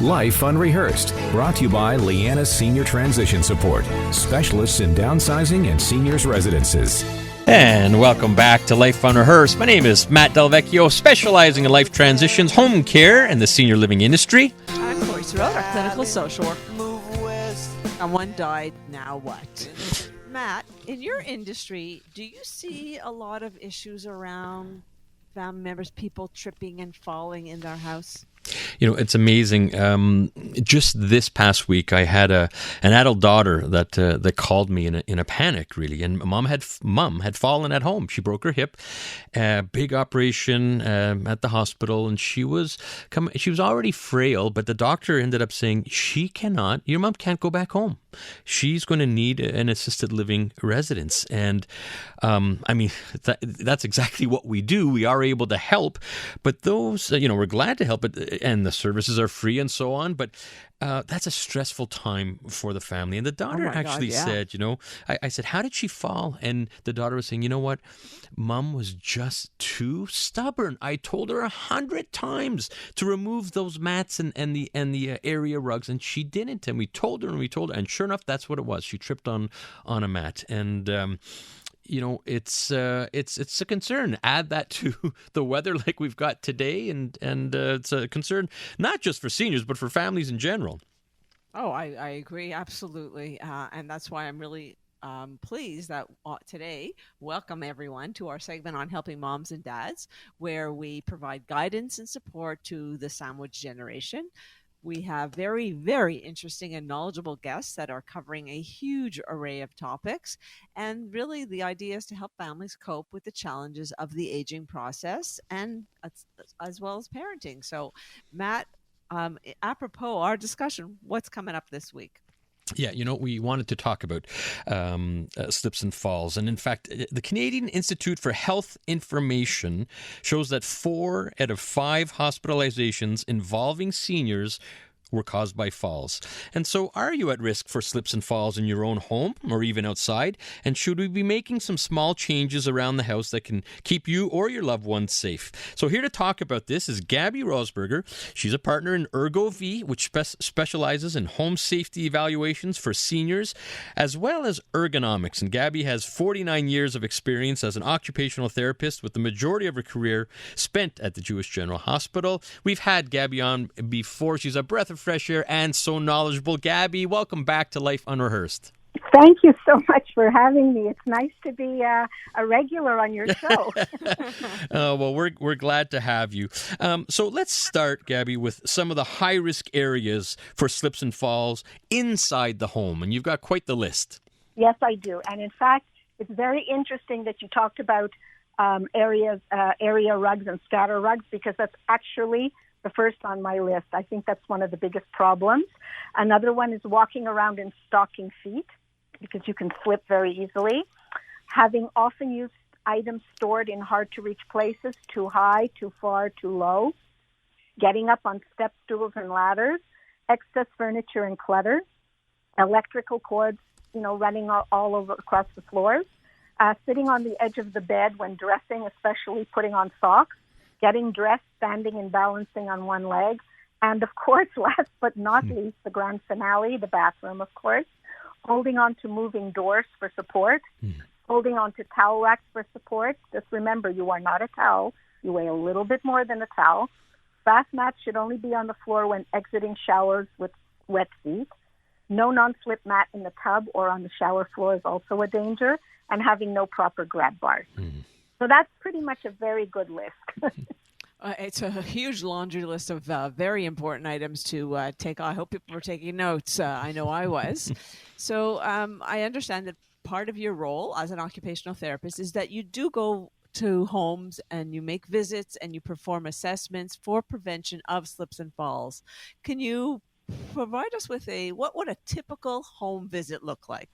Life Unrehearsed, brought to you by Lianas Senior Transition Support, specialists in downsizing and seniors residences. And welcome back to Life Unrehearsed. My name is Matt Delvecchio, specializing in life transitions, home care, and the senior living industry. I'm Corrie Throat, our clinical social worker. Someone died, now what? Matt, in your industry, do you see a lot of issues around family members, people tripping and falling in their house? You know, it's amazing. Just this past week, I had an adult daughter that called me in a panic, really. And mom had fallen at home. She broke her hip, big operation at the hospital, and she was already frail. But the doctor ended up saying your mom can't go back home. She's going to need an assisted living residence. And that's exactly what we do. We are able to help, but those, we're glad to help, and the services are free and so on. But that's a stressful time for the family. And the daughter said, I said, how did she fall? And the daughter was saying, you know what? Mom was just too stubborn. I told her 100 times to remove those mats and the area rugs, and she didn't. And we told her, and sure enough, that's what it was. She tripped on a mat. And it's a concern. Add that to the weather like we've got today, and it's a concern not just for seniors but for families in general. Oh, I agree absolutely, and that's why I'm really pleased that today, welcome everyone to our segment on helping moms and dads, where we provide guidance and support to the sandwich generation. We have very, very interesting and knowledgeable guests that are covering a huge array of topics. And really, the idea is to help families cope with the challenges of the aging process and as well as parenting. So, Matt, apropos our discussion, what's coming up this week? Yeah, we wanted to talk about slips and falls. And in fact, the Canadian Institute for Health Information shows that 4 out of 5 hospitalizations involving seniors were caused by falls. And so, are you at risk for slips and falls in your own home or even outside? And should we be making some small changes around the house that can keep you or your loved ones safe? So here to talk about this is Gabi Rosberger. She's a partner in Ergovie, which specializes in home safety evaluations for seniors, as well as ergonomics. And Gabi has 49 years of experience as an occupational therapist, with the majority of her career spent at the Jewish General Hospital. We've had Gabi on before. She's a breath of fresh air and so knowledgeable. Gabi, welcome back to Life Unrehearsed. Thank you so much for having me. It's nice to be a regular on your show. Well, we're glad to have you. So let's start, Gabi, with some of the high-risk areas for slips and falls inside the home. And you've got quite the list. Yes, I do. And in fact, it's very interesting that you talked about area rugs and scatter rugs, because that's actually the first on my list. I think that's one of the biggest problems. Another one is walking around in stocking feet, because you can slip very easily. Having often used items stored in hard-to-reach places, too high, too far, too low. Getting up on step stools and ladders. Excess furniture and clutter. Electrical cords, running all over across the floors. Sitting on the edge of the bed when dressing, especially putting on socks. Getting dressed, standing and balancing on one leg. And of course, last but not least, the grand finale, the bathroom, of course. Holding on to moving doors for support. Holding on to towel racks for support. Just remember, you are not a towel. You weigh a little bit more than a towel. Bath mats should only be on the floor when exiting showers with wet feet. No non-slip mat in the tub or on the shower floor is also a danger. And having no proper grab bars. So that's pretty much a very good list. It's a huge laundry list of very important items to take. I hope people were taking notes. I know I was. So I understand that part of your role as an occupational therapist is that you do go to homes and you make visits and you perform assessments for prevention of slips and falls. Can you provide us with what would a typical home visit look like?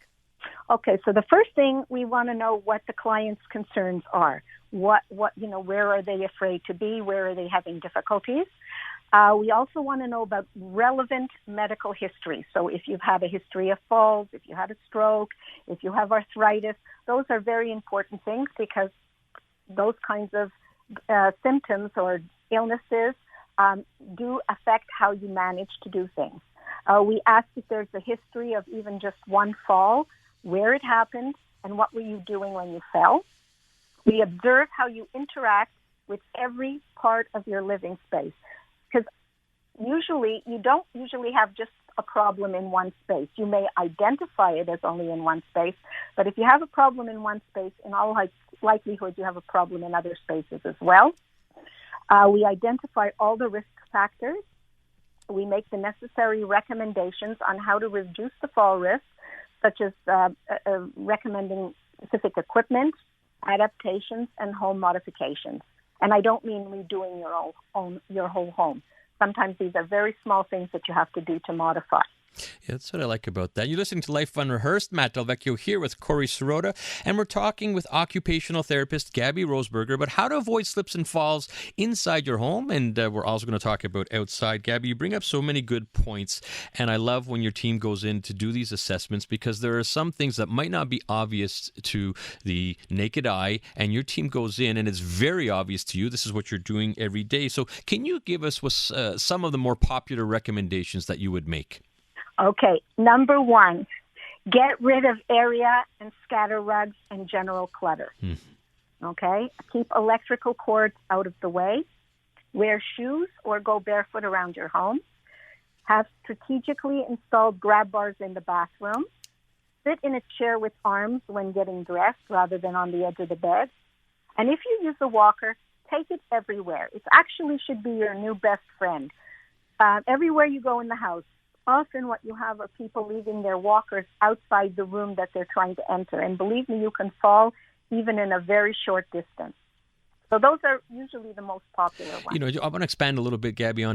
Okay, so the first thing, we want to know what the client's concerns are. Where are they afraid to be? Where are they having difficulties? We also want to know about relevant medical history. So if you've had a history of falls, if you had a stroke, if you have arthritis, those are very important things, because those kinds of symptoms or illnesses do affect how you manage to do things. We ask if there's a history of even just one fall, where it happened, and what were you doing when you fell. We observe how you interact with every part of your living space. Because you don't usually have just a problem in one space. You may identify it as only in one space, but if you have a problem in one space, in all likelihood, you have a problem in other spaces as well. We identify all the risk factors. We make the necessary recommendations on how to reduce the fall risk, such as recommending specific equipment, adaptations, and home modifications. And I don't mean redoing your whole home. Sometimes these are very small things that you have to do to modify. Yeah, that's what I like about that. You're listening to Life Unrehearsed. Matt Del Vecchio here with Corrie Sirota, and we're talking with occupational therapist Gabi Rosberger about how to avoid slips and falls inside your home, and we're also going to talk about outside. Gabi, you bring up so many good points, and I love when your team goes in to do these assessments because there are some things that might not be obvious to the naked eye, and your team goes in and it's very obvious to you. This is what you're doing every day. So can you give us some of the more popular recommendations that you would make? Okay, number one, get rid of area and scatter rugs and general clutter. Okay, keep electrical cords out of the way. Wear shoes or go barefoot around your home. Have strategically installed grab bars in the bathroom. Sit in a chair with arms when getting dressed rather than on the edge of the bed. And if you use a walker, take it everywhere. It actually should be your new best friend. Everywhere you go in the house. Often what you have are people leaving their walkers outside the room that they're trying to enter. And believe me, you can fall even in a very short distance. So those are usually the most popular ones. You know, I want to expand a little bit, Gabi,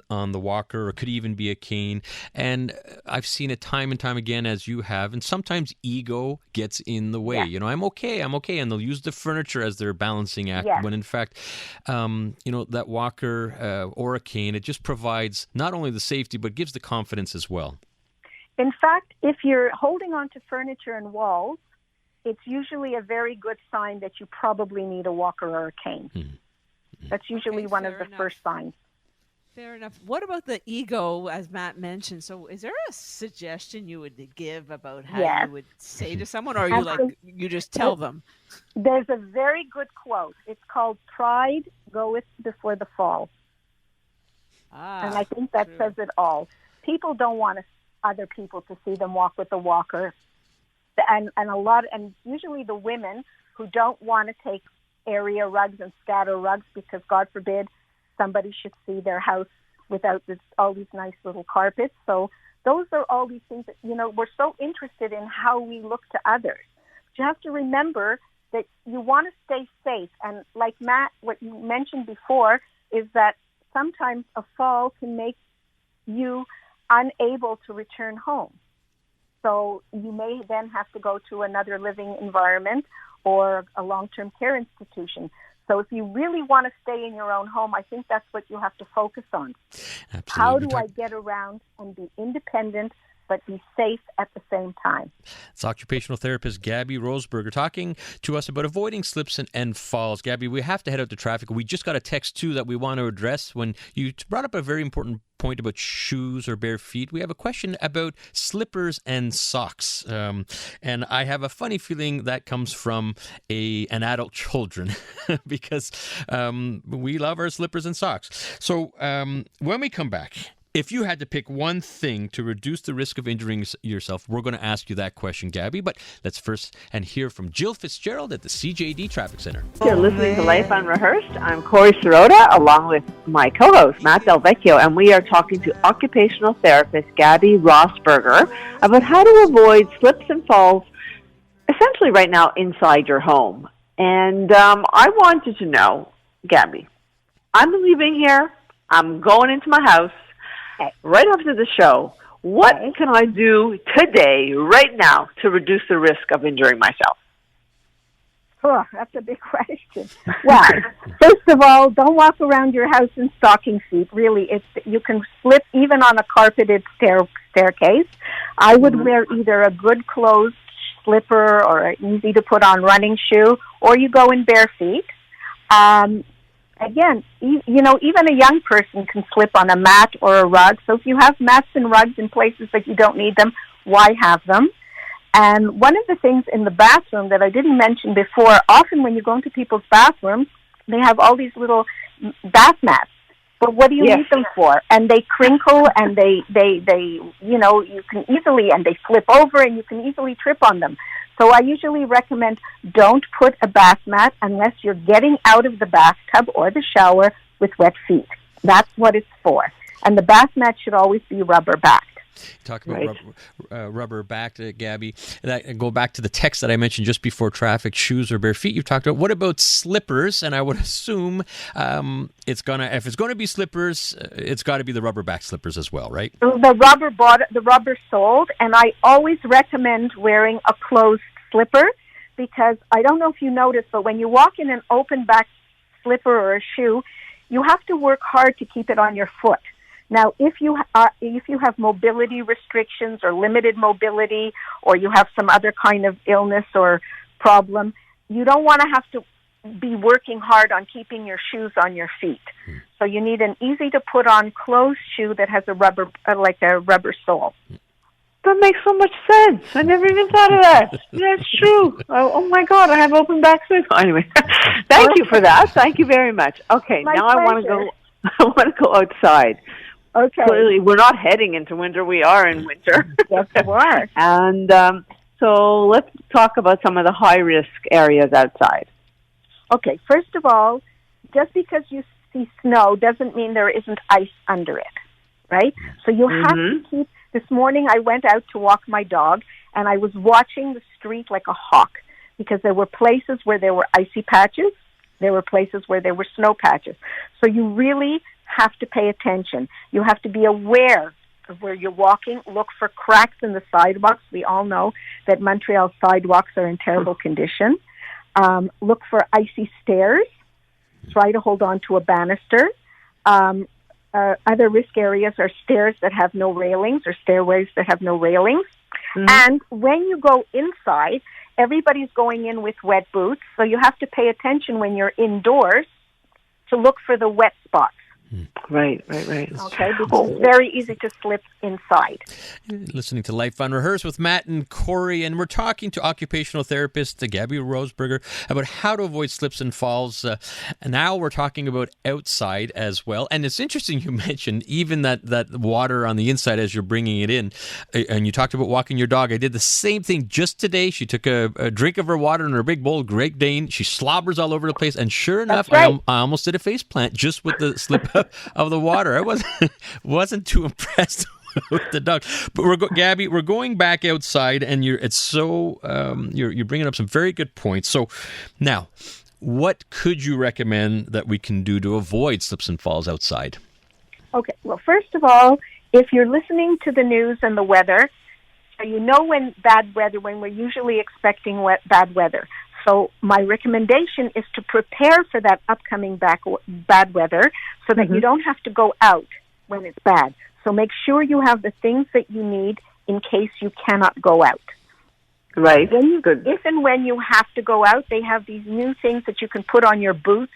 on the walker, or could even be a cane. And I've seen it time and time again, as you have. And sometimes ego gets in the way. Yeah. You know, I'm okay. And they'll use the furniture as their balancing act. Yeah. When in fact, that walker or a cane, it just provides not only the safety, but gives the confidence as well. In fact, if you're holding on to furniture and walls, it's usually a very good sign that you probably need a walker or a cane. Mm-hmm. That's usually one of the first signs. Fair enough. What about the ego, as Matt mentioned? So is there a suggestion you would give about how you would say to someone, or are you just tell them? There's a very good quote. It's called "Pride goeth before the fall." And I think that says it all. People don't want other people to see them walk with a walker. And usually the women who don't want to take area rugs and scatter rugs because, God forbid, somebody should see their house without all these nice little carpets. So those are all these things that, we're so interested in how we look to others. But you have to remember that you want to stay safe. And like Matt, what you mentioned before is that sometimes a fall can make you unable to return home. So you may then have to go to another living environment or a long-term care institution. So if you really want to stay in your own home, I think that's what you have to focus on. Absolutely. How do I get around and be independent but be safe at the same time? It's occupational therapist Gabi Rosberger talking to us about avoiding slips and falls. Gabi, we have to head out to traffic. We just got a text, too, that we want to address when you brought up a very important point about shoes or bare feet. We have a question about slippers and socks. And I have a funny feeling that comes from an adult children because we love our slippers and socks. So when we come back, if you had to pick one thing to reduce the risk of injuring yourself, we're going to ask you that question, Gabi. But let's first hear from Jill Fitzgerald at the CJAD Traffic Center. You're listening to Life Unrehearsed. I'm Corrie Sirota, along with my co-host, Matt Del Vecchio, and we are talking to occupational therapist Gabi Rosberger about how to avoid slips and falls, essentially right now inside your home. And I wanted to know, Gabi, I'm leaving here. I'm going into my house. Right after the show, what can I do today, right now, to reduce the risk of injuring myself? Oh, that's a big question. Well, first of all, don't walk around your house in stocking feet. Really, you can slip even on a carpeted staircase. I would wear either a good closed slipper or an easy to put on running shoe, or you go in bare feet. Again, even a young person can slip on a mat or a rug. So if you have mats and rugs in places that you don't need them, why have them? And one of the things in the bathroom that I didn't mention before, often when you go into people's bathrooms, they have all these little bath mats. But what do you need them for? And they crinkle and they you can easily, and they flip over and you can easily trip on them. So I usually recommend don't put a bath mat unless you're getting out of the bathtub or the shower with wet feet. That's what it's for. And the bath mat should always be rubber backed. Talk about rubber backed, Gabi. Go back to the text that I mentioned just before traffic, shoes or bare feet you've talked about. What about slippers? And I would assume if it's gonna be slippers, it's got to be the rubber back slippers as well, right? The rubber soled, and I always recommend wearing a closed slipper, because I don't know if you noticed, but when you walk in an open back slipper or a shoe, you have to work hard to keep it on your foot. Now, if you have mobility restrictions or limited mobility, or you have some other kind of illness or problem, you don't want to have to be working hard on keeping your shoes on your feet. So you need an easy to put on closed shoe that has a rubber sole. That makes so much sense. I never even thought of that. That's true. Oh my God, I have open back slippers. Anyway, thank you for that. Thank you very much. Okay, My now pleasure. I want to go outside. Okay. Clearly, we're not heading into winter. We are in winter. Yes, you are. And so let's talk about some of the high-risk areas outside. Okay, first of all, just because you see snow doesn't mean there isn't ice under it, right? So you have to keep... This morning I went out to walk my dog, and I was watching the street like a hawk, because there were places where there were icy patches, there were places where there were snow patches. So you really have to pay attention. You have to be aware of where you're walking. Look for cracks in the sidewalks. We all know that Montreal sidewalks are in terrible condition. Look for icy stairs. Try to hold on to a banister. Other risk areas are stairs that have no railings or stairways that have no railings. And when you go inside, everybody's going in with wet boots, so you have to pay attention when you're indoors to look for the wet spots. Right. Okay, because it's very easy to slip inside. Listening to Life Unrehearsed with Matt and Corrie, and we're talking to occupational therapist Gabi Rosberger about how to avoid slips and falls. And now we're talking about outside as well. And it's interesting you mentioned even that water on the inside as you're bringing it in. And you talked about walking your dog. I did the same thing just today. She took a drink of her water in her big bowl, Great Dane. She slobbers all over the place. And sure enough, right. I almost did a face plant just with the slip of the water. I wasn't too impressed with the dog. But Gabi, we're going back outside, and you're bringing up some very good points. So now, what could you recommend that we can do to avoid slips and falls outside? Okay. Well, first of all, if you're listening to the news and the weather, you know when we're usually expecting bad weather. So my recommendation is to prepare for that upcoming bad weather so that you don't have to go out when it's bad. So make sure you have the things that you need in case you cannot go out. Right. If and when you have to go out, they have these new things that you can put on your boots.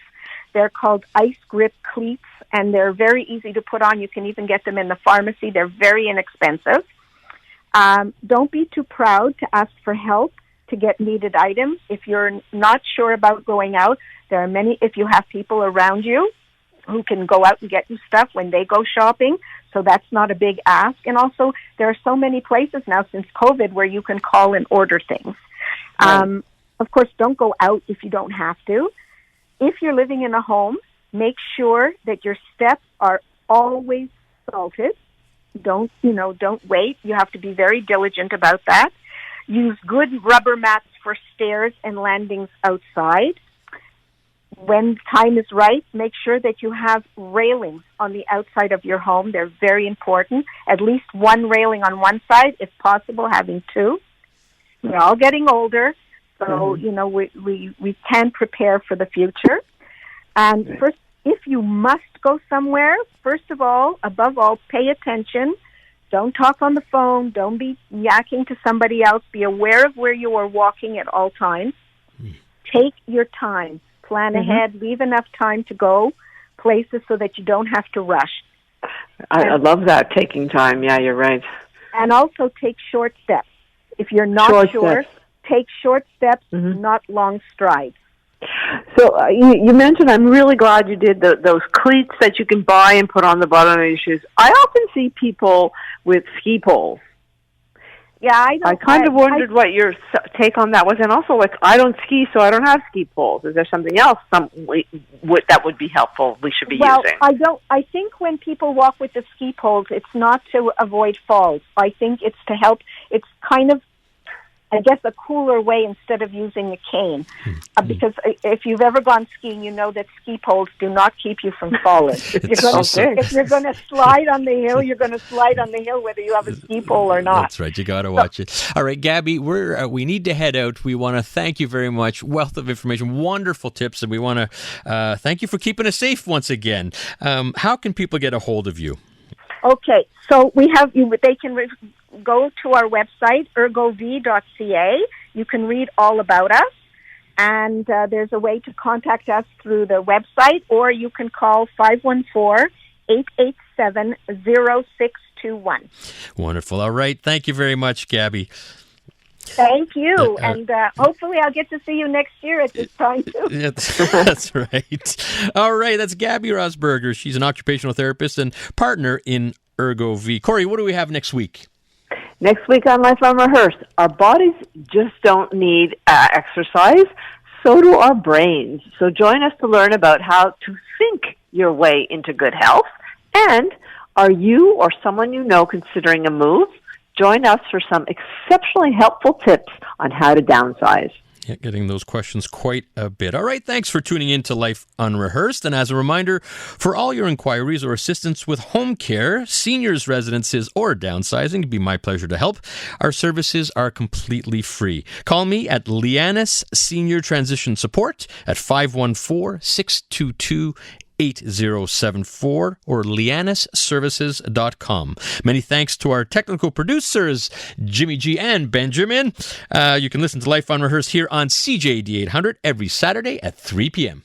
They're called ice grip cleats, and they're very easy to put on. You can even get them in the pharmacy. They're very inexpensive. Don't be too proud to ask for help to get needed items. If you're not sure about going out, there are many, if you have people around you who can go out and get you stuff when they go shopping, so that's not a big ask. And also, there are so many places now since COVID where you can call and order things. Right. Of course, don't go out if you don't have to. If you're living in a home, make sure that your steps are always salted. Don't wait. You have to be very diligent about that. Use good rubber mats for stairs and landings outside. When time is right, make sure that you have railings on the outside of your home. They're very important. At least one railing on one side, if possible, having two. We're all getting older, so we can prepare for the future. And first, if you must go somewhere, first of all, above all, pay attention. Don't talk on the phone. Don't be yakking to somebody else. Be aware of where you are walking at all times. Take your time. plan ahead, leave enough time to go places so that you don't have to rush. I love that, taking time. Yeah, you're right. And also take short steps. If you're not sure, take short steps, not long strides. So you mentioned, I'm really glad you did those cleats that you can buy and put on the bottom of your shoes. I often see people with ski poles. Yeah, I kind of wondered what your take on that was. And also, like, I don't ski, so I don't have ski poles. Is there something else that would be helpful we should be using? I think when people walk with the ski poles, it's not to avoid falls. I think it's to help. It's kind of, I guess, a cooler way instead of using a cane. Because if you've ever gone skiing, you know that ski poles do not keep you from falling. If you're going to slide on the hill, you're going to slide on the hill whether you have a ski pole or not. That's right. You got to watch it. All right, Gabi, we need to head out. We want to thank you very much. Wealth of information, wonderful tips, and we want to thank you for keeping us safe once again. How can people get a hold of you? Okay, so we have they can go to our website, ergovie.ca. You can read all about us, and there's a way to contact us through the website, or you can call 514-887-0621. Wonderful. All right, thank you very much, Gabi. Thank you, and hopefully I'll get to see you next year at this time, too. That's right. All right, that's Gabi Rosberger. She's an occupational therapist and partner in Ergovie. Corrie, what do we have next week? Next week on Life Unrehearsed, our bodies just don't need exercise, so do our brains. So join us to learn about how to think your way into good health. And are you or someone you know considering a move? Join us for some exceptionally helpful tips on how to downsize. Yeah, getting those questions quite a bit. All right, thanks for tuning in to Life Unrehearsed. And as a reminder, for all your inquiries or assistance with home care, seniors residences, or downsizing, it'd be my pleasure to help. Our services are completely free. Call me at Lianas Senior Transition Support at 514-622-8074 or lianasservices.com. Many thanks to our technical producers, Jimmy G and Benjamin. You can listen to Life Unrehearsed here on CJAD 800 every Saturday at 3 p.m.